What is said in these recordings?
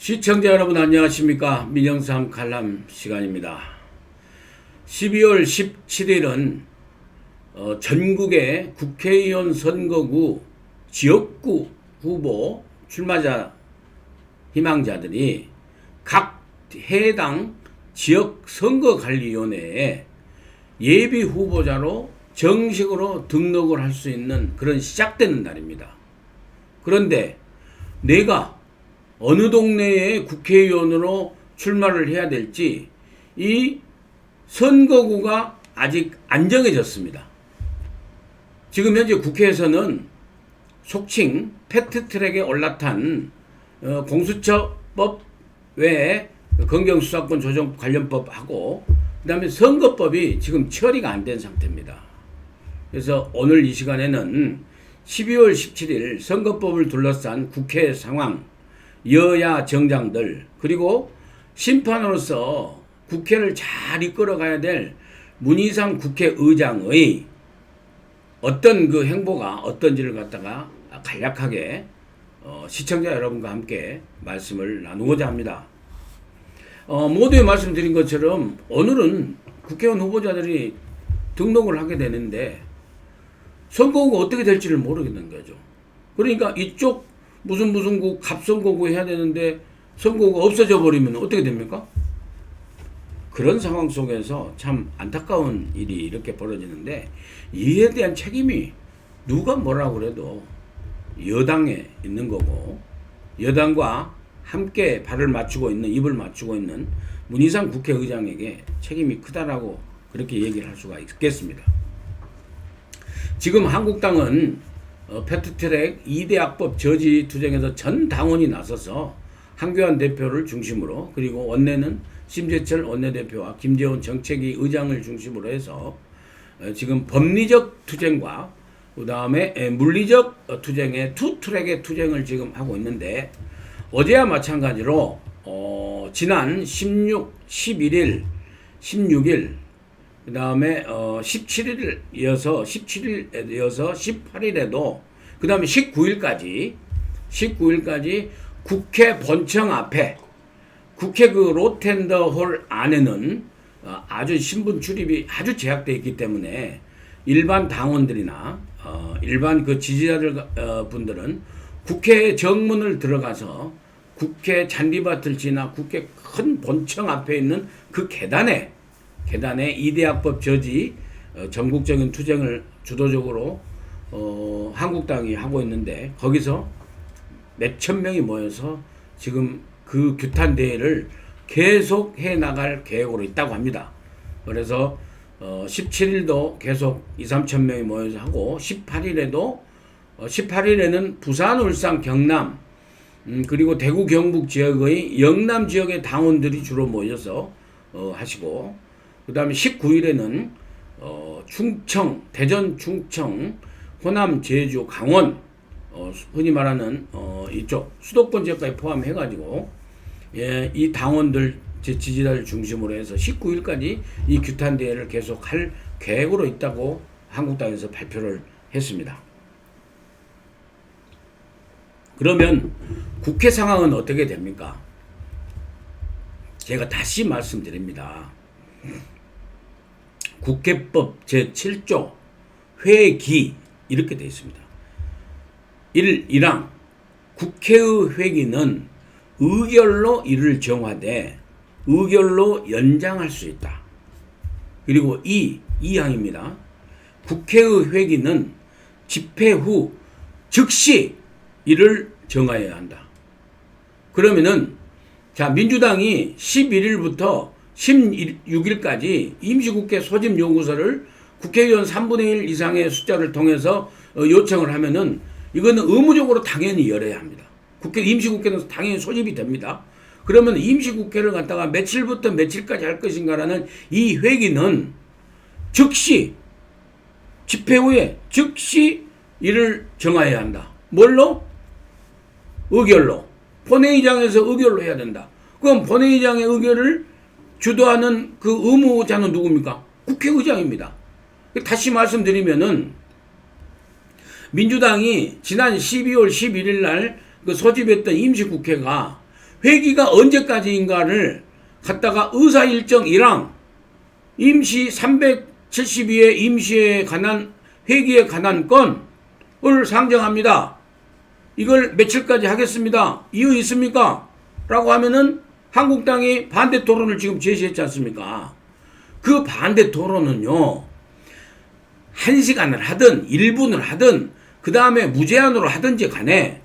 시청자 여러분 안녕하십니까? 민영상 칼럼 시간입니다. 12월 17일은 전국의 국회의원 선거구 지역구 후보 출마자 희망자들이 각 해당 지역선거관리위원회에 예비 후보자로 정식으로 등록을 할 수 있는 그런 시작되는 날입니다. 그런데 내가 어느 동네에 국회의원으로 출마를 해야 될지 이 선거구가 아직 안 정해졌습니다. 지금 현재 국회에서는 속칭 패스트트랙에 올라탄 공수처법 외에 검경수사권 조정 관련법하고 그 다음에 선거법이 지금 처리가 안 된 상태입니다. 그래서 오늘 이 시간에는 12월 17일 선거법을 둘러싼 국회 상황, 여야 정당들, 그리고 심판으로서 국회를 잘 이끌어가야 될 문희상 국회의장의 어떤 그 행보가 어떤지를 갖다가 간략하게 시청자 여러분과 함께 말씀을 나누고자 합니다. 모두에 말씀드린 것처럼 오늘은 국회의원 후보자들이 등록을 하게 되는데 선거구가 어떻게 될지를 모르겠는 거죠. 그러니까 이쪽 무슨 구 갑선거구 해야 되는데 선거구가 없어져 버리면 어떻게 됩니까? 그런 상황 속에서 참 안타까운 일이 이렇게 벌어지는데 이에 대한 책임이 누가 뭐라고 그래도 여당에 있는 거고 여당과 함께 발을 맞추고 있는 입을 맞추고 있는 문희상 국회의장에게 책임이 크다라고 그렇게 얘기를 할 수가 있겠습니다. 지금 한국당은 패스트트랙 2대 악법 저지 투쟁에서 전 당원이 나서서 한교안 대표를 중심으로 그리고 원내는 심재철 원내대표와 김재원 정책위 의장을 중심으로 해서 지금 법리적 투쟁과 그 다음에 물리적 투쟁의 투 트랙의 투쟁을 지금 하고 있는데 어제와 마찬가지로 지난 16, 11일, 16일 그 다음에 17일 이어서 18일에도 그 다음에 19일까지 국회 본청 앞에 국회 그 로텐더홀 안에는 아주 신분 출입이 아주 제약되어 있기 때문에 일반 당원들이나 일반 그 지지자들 분들은 국회 정문을 들어가서 국회 잔디밭을 지나 국회 큰 본청 앞에 있는 그 계단에 2대 악법 저지 전국적인 투쟁을 주도적으로 한국당이 하고 있는데 거기서 몇천 명이 모여서 지금 그 규탄 대회를 계속 해 나갈 계획으로 있다고 합니다. 그래서 17일도 계속 2, 3천 명이 모여서 하고 18일에는 부산, 울산, 경남 그리고 대구, 경북 지역의 영남 지역의 당원들이 주로 모여서 하시고 그 다음에 19일에는 충청, 대전, 충청, 호남, 제주, 강원 흔히 말하는 이쪽 수도권 지역까지 포함해가지고 이 당원들 지지자를 중심으로 해서 19일까지 이 규탄 대회를 계속 할 계획으로 있다고 한국당에서 발표를 했습니다. 그러면 국회 상황은 어떻게 됩니까? 제가 다시 말씀드립니다. 국회법 제7조 회기 이렇게 되어 있습니다. 1랑 국회의 회기는 의결로 이를 정하되 의결로 연장할 수 있다. 그리고 2항입니다. 국회의 회기는 집회 후 즉시 이를 정하여야 한다. 그러면은 자 민주당이 11일부터 16일까지 임시국회 소집 요구서를 국회의원 3분의 1 이상의 숫자를 통해서 요청을 하면은 이거는 의무적으로 당연히 열어야 합니다. 임시국회는 당연히 소집이 됩니다. 그러면 임시국회를 갖다가 며칠부터 며칠까지 할 것인가라는 이 회기는 즉시 집회 후에 즉시 이를 정하여야 한다. 뭘로? 의결로. 본회의장에서 의결로 해야 된다. 그럼 본회의장의 의결을 주도하는 그 의무자는 누굽니까? 국회의장입니다. 다시 말씀드리면은 민주당이 지난 12월 11일 날 그 소집했던 임시국회가 회기가 언제까지인가를 갖다가 의사일정이랑 임시 372의 임시에 관한 회기에 관한 건을 상정합니다. 이걸 며칠까지 하겠습니다. 이유 있습니까? 라고 하면은 한국당이 반대 토론을 지금 제시했지 않습니까? 그 반대 토론은요, 1시간을 하든 1분을 하든 그 다음에 무제한으로 하든지 간에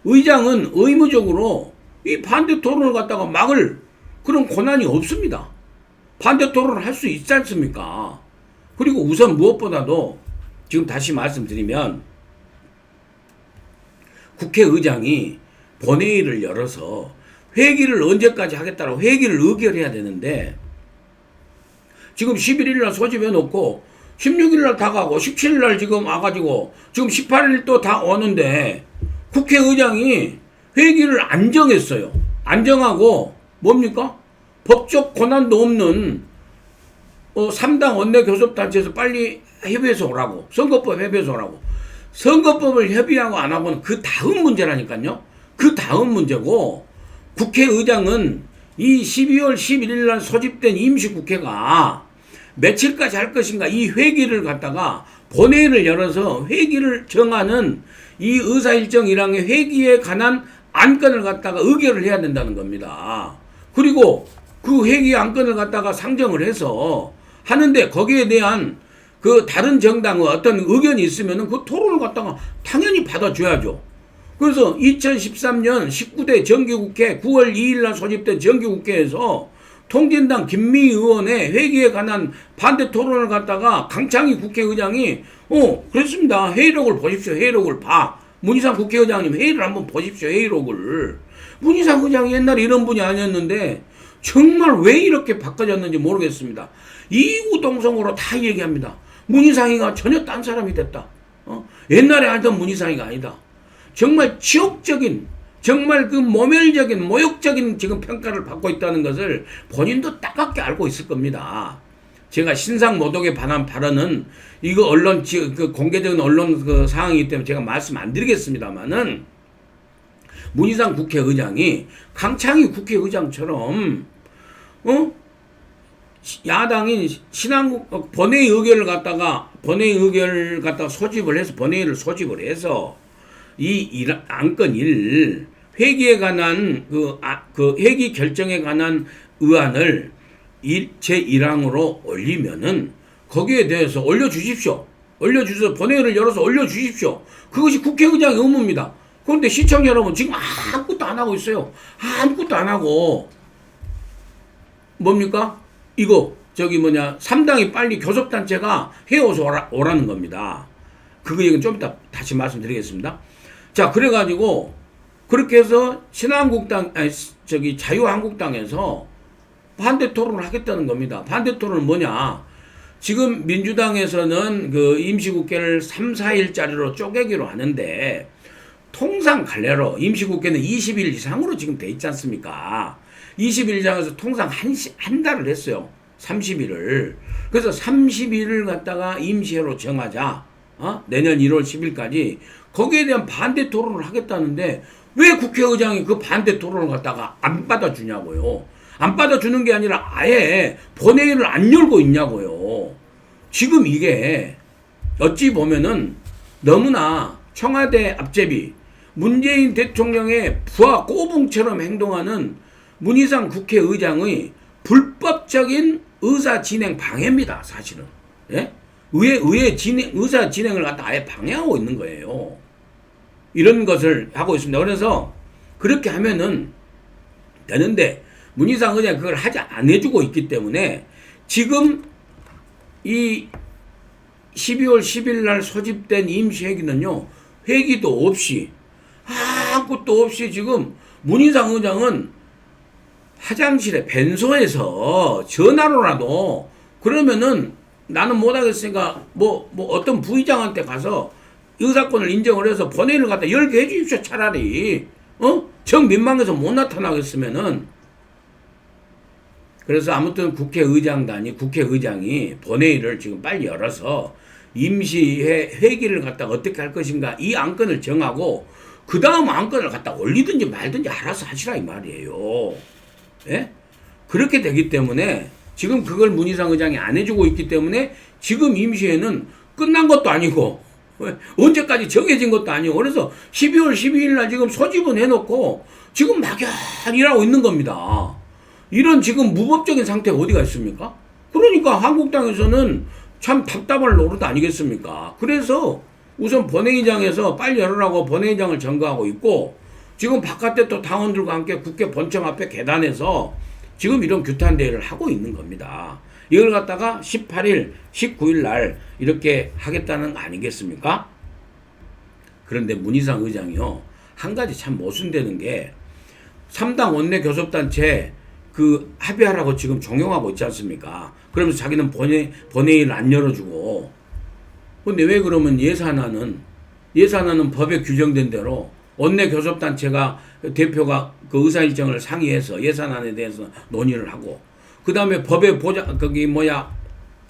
의장은 의무적으로 이 반대 토론을 갖다가 막을 그런 권한이 없습니다. 반대 토론을 할 수 있지 않습니까? 그리고 우선 무엇보다도 지금 다시 말씀드리면 국회의장이 본회의를 열어서 회기를 언제까지 하겠다고 회기를 의결해야 되는데 지금 11일 날 소집해 놓고 16일 날 다 가고 17일 날 지금 와가지고 지금 18일 또 다 오는데 국회의장이 회기를 안 정했어요. 안 정하고 뭡니까? 법적 권한도 없는 3당 원내교섭단체에서 빨리 협의해서 오라고. 선거법 협의해서 오라고. 선거법을 협의하고 안 하고는 그 다음 문제라니까요. 그 다음 문제고 국회의장은 이 12월 11일 날 소집된 임시국회가 며칠까지 할 것인가 이 회기를 갖다가 본회의를 열어서 회기를 정하는 이 의사일정 1항의 회기에 관한 안건을 갖다가 의결을 해야 된다는 겁니다. 그리고 그 회기 안건을 갖다가 상정을 해서 하는데 거기에 대한 그 다른 정당의 어떤 의견이 있으면은 그 토론을 갖다가 당연히 받아줘야죠. 그래서 2013년 19대 정기국회 9월 2일 날 소집된 정기국회에서 통진당 김미 의원의 회기에 관한 반대 토론을 갖다가 강창희 국회의장이 그렇습니다. 회의록을 보십시오. 회의록을 봐. 문희상 국회의장님 회의를 한번 보십시오. 회의록을. 문희상 의장이 옛날에 이런 분이 아니었는데 정말 왜 이렇게 바꿔졌는지 모르겠습니다. 이구동성으로 다 얘기합니다. 문희상이가 전혀 딴 사람이 됐다. 옛날에 알던 문희상이가 아니다. 정말 지옥적인 정말 그 모멸적인 모욕적인 지금 평가를 받고 있다는 것을 본인도 따갑게 알고 있을 겁니다. 제가 신상 모독에 관한 발언은 이거 언론 그 공개적인 언론 그 상황이기 때문에 제가 말씀 안 드리겠습니다만은 문희상 국회의장이 강창희 국회의장처럼 야당인 신한국 본회의 의결을 갖다가 소집을 해서 본회의를 소집을 해서 이 안건 1 회기에 관한 그 회기 결정에 관한 의안을 제1항으로 올리면은 거기에 대해서 올려주십시오. 올려주셔서 본회의를 열어서 올려주십시오. 그것이 국회의장의 의무입니다. 그런데 시청자 여러분 지금 아무것도 안 하고 있어요. 아무것도 안 하고 뭡니까? 이거 3당이 빨리 교섭단체가 해오서 오라는 겁니다. 그 얘기는 좀 이따 다시 말씀드리겠습니다. 자, 그래가지고 그렇게 해서 자유한국당에서 반대 토론을 하겠다는 겁니다. 반대 토론은 뭐냐? 지금 민주당에서는 그 임시국회를 3, 4일짜리로 쪼개기로 하는데 통상 갈래로 임시국회는 20일 이상으로 지금 돼 있지 않습니까? 20일 이상에서 통상 한 달을 했어요. 30일을. 그래서 30일을 갖다가 임시회로 정하자. 내년 1월 10일까지 거기에 대한 반대 토론을 하겠다는데 왜 국회의장이 그 반대 토론을 갖다가 안 받아주냐고요. 안 받아주는 게 아니라 아예 본회의를 안 열고 있냐고요. 지금 이게 어찌 보면은 너무나 청와대 앞제비 문재인 대통령의 부하 꼬붕처럼 행동하는 문희상 국회의장의 불법적인 의사 진행 방해입니다. 사실은. 예? 의사 진행을 갖다 아예 방해하고 있는 거예요. 이런 것을 하고 있습니다. 그래서 그렇게 하면은 되는데 문희상 의장이 그걸 안 해주고 있기 때문에 지금 이 12월 10일 날 소집된 임시회기는요. 회기도 없이 아무것도 없이 지금 문희상 의장은 화장실에 벤소에서 전화로라도 그러면은 나는 못하겠으니까 뭐 어떤 부의장한테 가서 의사권을 인정을 해서 본회의를 갖다 열게 해주십시오. 차라리 정 민망해서 못 나타나겠으면은. 그래서 아무튼 국회의장이 본회의를 지금 빨리 열어서 임시회 회기를 갖다가 어떻게 할 것인가 이 안건을 정하고 그 다음 안건을 갖다 올리든지 말든지 알아서 하시라 이 말이에요. 예? 그렇게 되기 때문에 지금 그걸 문희상 의장이 안 해주고 있기 때문에 지금 임시회는 끝난 것도 아니고 언제까지 정해진 것도 아니고 그래서 12월 12일 날 지금 소집은 해놓고 지금 막연히 일하고 있는 겁니다. 이런 지금 무법적인 상태가 어디가 있습니까? 그러니까 한국당에서는 참 답답할 노릇 아니겠습니까? 그래서 우선 본회의장에서 빨리 열으라고 본회의장을 점거하고 있고 지금 바깥에 또 당원들과 함께 국회 본청 앞에 계단에서 지금 이런 규탄 대회를 하고 있는 겁니다. 이걸 갖다가 18일, 19일 날 이렇게 하겠다는 거 아니겠습니까? 그런데 문희상 의장이요. 한 가지 참 모순되는 게 3당 원내 교섭단체 그 합의하라고 지금 종용하고 있지 않습니까? 그러면서 자기는 본회의를 안 열어주고 근데 왜 그러면 예산안은 법에 규정된 대로 원내 교섭단체가 대표가 그 의사 일정을 상의해서 예산안에 대해서 논의를 하고 그 다음에 법에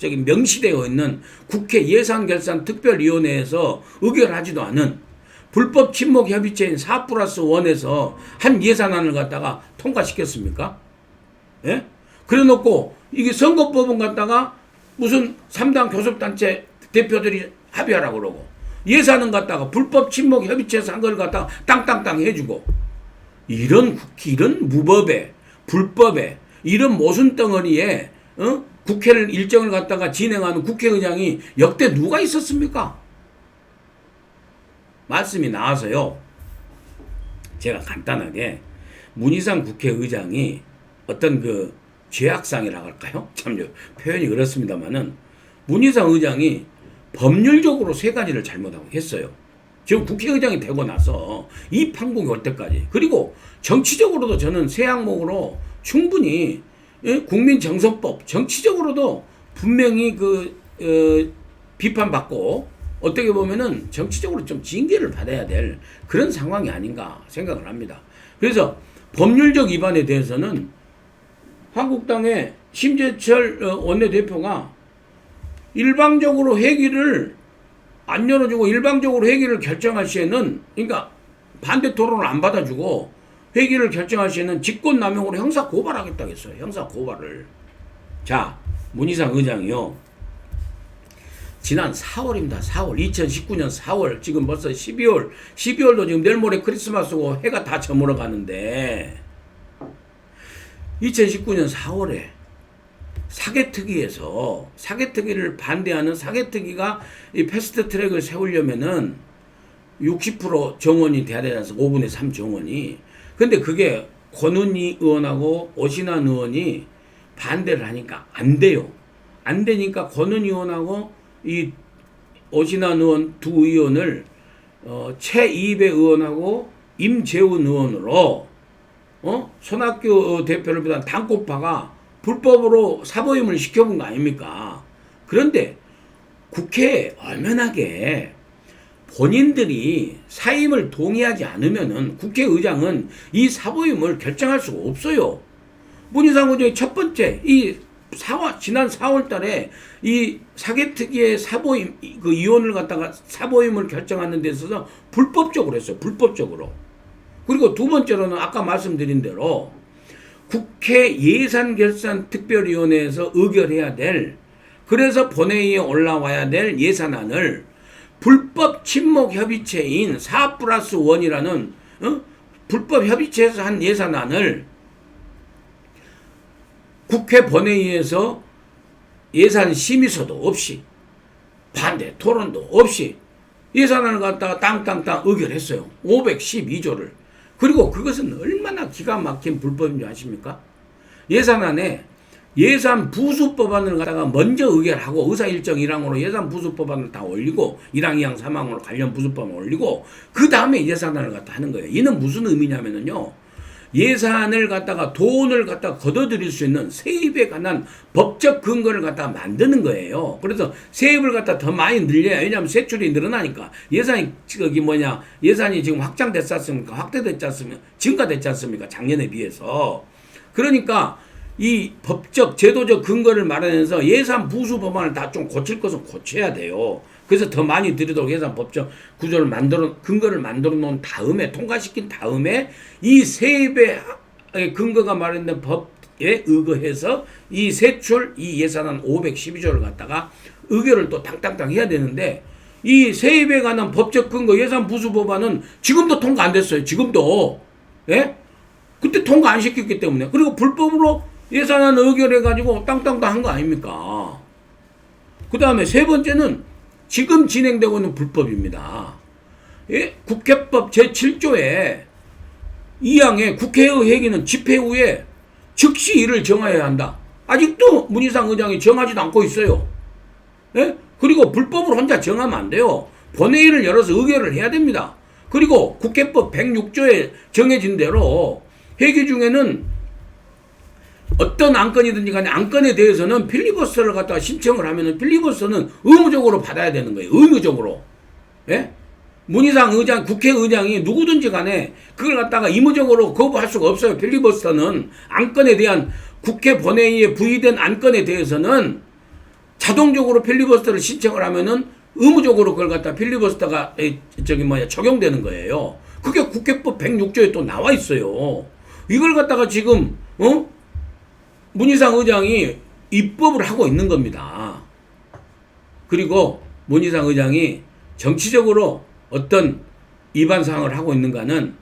명시되어 있는 국회 예산결산특별위원회에서 의결하지도 않은 불법 친목 협의체인 4+1에서 한 예산안을 갖다가 통과시켰습니까? 예? 그래 놓고 이게 선거법은 갖다가 무슨 3당 교섭단체 대표들이 합의하라고 그러고 예산은 갖다가 불법 친목 협의체에서 한 걸 갖다가 땅땅땅 해주고 이런 무법에 불법에 이런 모순 덩어리에 국회를 일정을 갖다가 진행하는 국회의장이 역대 누가 있었습니까? 말씀이 나와서요. 제가 간단하게 문희상 국회의장이 어떤 그 죄악상이라고 할까요? 참 표현이 그렇습니다만은 문희상 의장이 법률적으로 세 가지를 잘못하고 했어요. 지금 국회의장이 되고 나서 이 판국이 올 때까지 그리고 정치적으로도 저는 세 항목으로 충분히 국민정서법 정치적으로도 분명히 비판받고 어떻게 보면은 정치적으로 좀 징계를 받아야 될 그런 상황이 아닌가 생각을 합니다. 그래서 법률적 위반에 대해서는 한국당의 심재철 원내대표가 일방적으로 회기를 안 열어주고 일방적으로 회기를 결정할 시에는 그러니까 반대 토론을 안 받아주고 회기를 결정할 시에는 직권남용으로 형사 고발하겠다고 했어요. 형사 고발을. 자, 문희상 의장이요. 지난 4월입니다. 4월. 2019년 4월. 지금 벌써 12월. 12월도 지금 내일 모레 크리스마스고 해가 다 저물어 가는데 2019년 4월에 사개특위에서 사개특위를 반대하는 사개특위가 이 패스트 트랙을 세우려면은 60% 정원이 돼야 되지 않습니까? 5분의 3 정원이. 근데 그게 권은희 의원하고 오신환 의원이 반대를 하니까 안 돼요. 안 되니까 권은희 의원하고 이 오신환 의원 두 의원을 최이배 의원하고 임재훈 의원으로 손학규 대표를 비롯한 당권파가 불법으로 사보임을 시켜본 거 아닙니까? 그런데 국회에 얼마나게 본인들이 사임을 동의하지 않으면은 국회의장은 이 사보임을 결정할 수가 없어요. 문희상 의장이 첫 번째 지난 4월 달에 이 사개특위의 사보임 그 위원을 갖다가 사보임을 결정하는 데 있어서 불법적으로 했어요. 불법적으로. 그리고 두 번째로는 아까 말씀드린 대로 국회 예산결산특별위원회에서 의결해야 될 그래서 본회의에 올라와야 될 예산안을 불법 친목협의체인 4+1이라는 불법 협의체에서 한 예산안을 국회 본회의에서 예산 심의서도 없이 반대 토론도 없이 예산안을 갖다가 땅땅땅 의결했어요. 512조를. 그리고 그것은 얼마나 기가 막힌 불법인 줄 아십니까? 예산안에 예산 부수법안을 갖다가 먼저 의결하고 의사 일정 1항으로 예산 부수법안을 다 올리고 1항, 2항, 3항으로 관련 부수법을 올리고 그 다음에 예산안을 갖다 하는 거예요. 이는 무슨 의미냐면요. 예산을 갖다가 돈을 갖다가 걷어들일 수 있는 세입에 관한 법적 근거를 갖다가 만드는 거예요. 그래서 세입을 갖다 더 많이 늘려야 왜냐하면 세출이 늘어나니까 예산이 예산이 지금 확장됐지 않습니까? 확대됐지 않습니까? 증가됐지 않습니까? 작년에 비해서. 그러니까 이 법적 제도적 근거를 마련해서 예산 부수 법안을 다 좀 고칠 것은 고쳐야 돼요. 그래서 더 많이 들이도록 예산 법적 구조를 근거를 만들어 놓은 다음에, 통과시킨 다음에 이 세입의 근거가 마련된 법에 의거해서 이 세출 이 예산안 512조를 갖다가 의결을 또 당당당 해야 되는데, 이 세입에 관한 법적 근거 예산 부수 법안은 지금도 통과 안 됐어요. 지금도. 예? 그때 통과 안 시켰기 때문에. 그리고 불법으로 예산안 의결해가지고 땅땅땅 한 거 아닙니까? 그 다음에 세 번째는 지금 진행되고 있는 불법입니다. 예? 국회법 제7조에 2항에 국회의 회기는 집회 후에 즉시 이를 정하여야 한다. 아직도 문희상 의장이 정하지도 않고 있어요. 예? 그리고 불법으로 혼자 정하면 안 돼요. 본회의를 열어서 의결을 해야 됩니다. 그리고 국회법 106조에 정해진 대로 회기 중에는 어떤 안건이든지 간에 안건에 대해서는 필리버스터를 갖다가 신청을 하면은 필리버스터는 의무적으로 받아야 되는 거예요. 의무적으로. 예? 문희상 의장, 국회의장이 누구든지 간에 그걸 갖다가 의무적으로 거부할 수가 없어요. 필리버스터는 안건에 대한 국회 본회의에 부의된 안건에 대해서는 자동적으로 필리버스터를 신청을 하면은 의무적으로 그걸 갖다 필리버스터가 적용되는 거예요. 그게 국회법 106조에 또 나와 있어요. 이걸 갖다가 지금 문희상 의장이 입법을 하고 있는 겁니다. 그리고 문희상 의장이 정치적으로 어떤 위반 사항을 하고 있는가는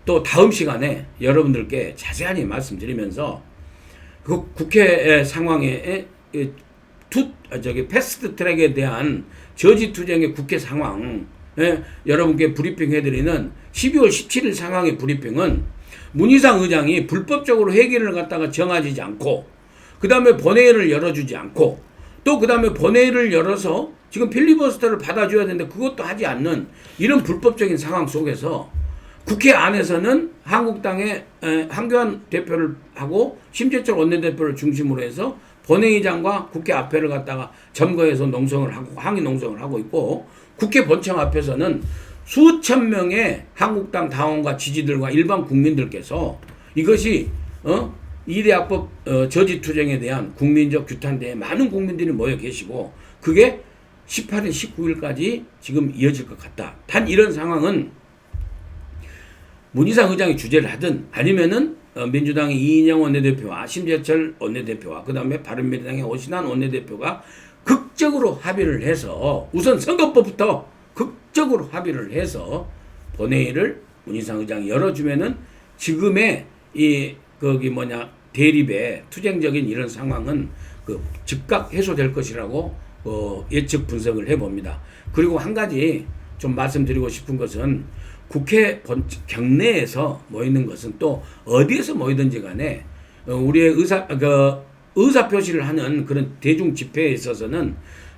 또 다음 시간에 여러분들께 자세하게 말씀드리면서 그 국회 상황에 패스트 트랙에 대한 저지 투쟁의 국회 상황 여러분께 브리핑 해드리는 12월 17일 상황의 브리핑은 문희상 의장이 불법적으로 회기를 갖다가 정하지 않고 그 다음에 본회의를 열어주지 않고 또 그 다음에 본회의를 열어서 지금 필리버스터를 받아줘야 되는데 그것도 하지 않는 이런 불법적인 상황 속에서 국회 안에서는 한국당의 한교안 대표를 하고 심재철 원내대표를 중심으로 해서 본회의장과 국회 앞에를 갖다가 점거해서 농성을 하고 항의 농성을 하고 있고 국회 본청 앞에서는 수천 명의 한국당 당원과 지지들과 일반 국민들께서 이것이 이대학법 저지투쟁에 대한 국민적 규탄대에 많은 국민들이 모여 계시고 그게 18일, 19일까지 지금 이어질 것 같다. 단 이런 상황은 문희상 의장이 주재를 하든 아니면은 민주당의 이인영 원내대표와 심재철 원내대표와 그 다음에 바른미래당의 오신환 원내대표가 극적으로 합의를 해서 우선 선거법부터 극적으로 합의를 해서 본회의를 문희상 의장이 열어주면은 지금의 대립의 투쟁적인 이런 상황은 즉각 해소될 것이라고 예측 분석을 해봅니다. 그리고 한 가지 좀 말씀드리고 싶은 것은 국회 경내에서 모이는 것은 또 어디에서 모이든지 간에 우리의 의사 표시를 하는 그런 대중 집회에 있어서는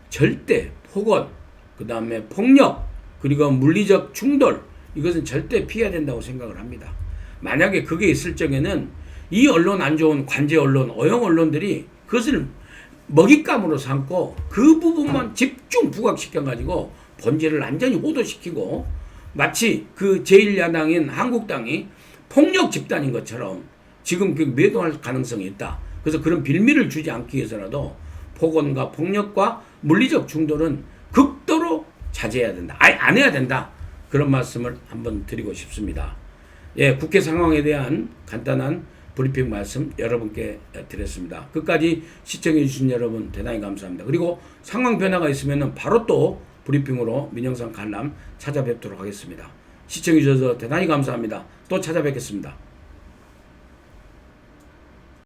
절대 폭언, 그 다음에 폭력, 그리고 물리적 충돌 이것은 절대 피해야 된다고 생각을 합니다. 만약에 그게 있을 적에는 이 언론 안 좋은 관제 언론, 어용 언론들이 그것을 먹잇감으로 삼고 그 부분만 집중 부각시켜가지고 본질을 완전히 호도시키고 마치 그 제1야당인 한국당이 폭력 집단인 것처럼 지금 매도할 가능성이 있다. 그래서 그런 빌미를 주지 않기 위해서라도 폭언과 폭력과 물리적 충돌은 극도로 자제해야 된다. 아예 안 해야 된다. 그런 말씀을 한번 드리고 싶습니다. 예, 국회 상황에 대한 간단한 브리핑 말씀 여러분께 드렸습니다. 끝까지 시청해 주신 여러분 대단히 감사합니다. 그리고 상황 변화가 있으면 바로 또 브리핑으로 민영상 관람 찾아뵙도록 하겠습니다. 시청해 주셔서 대단히 감사합니다. 또 찾아뵙겠습니다.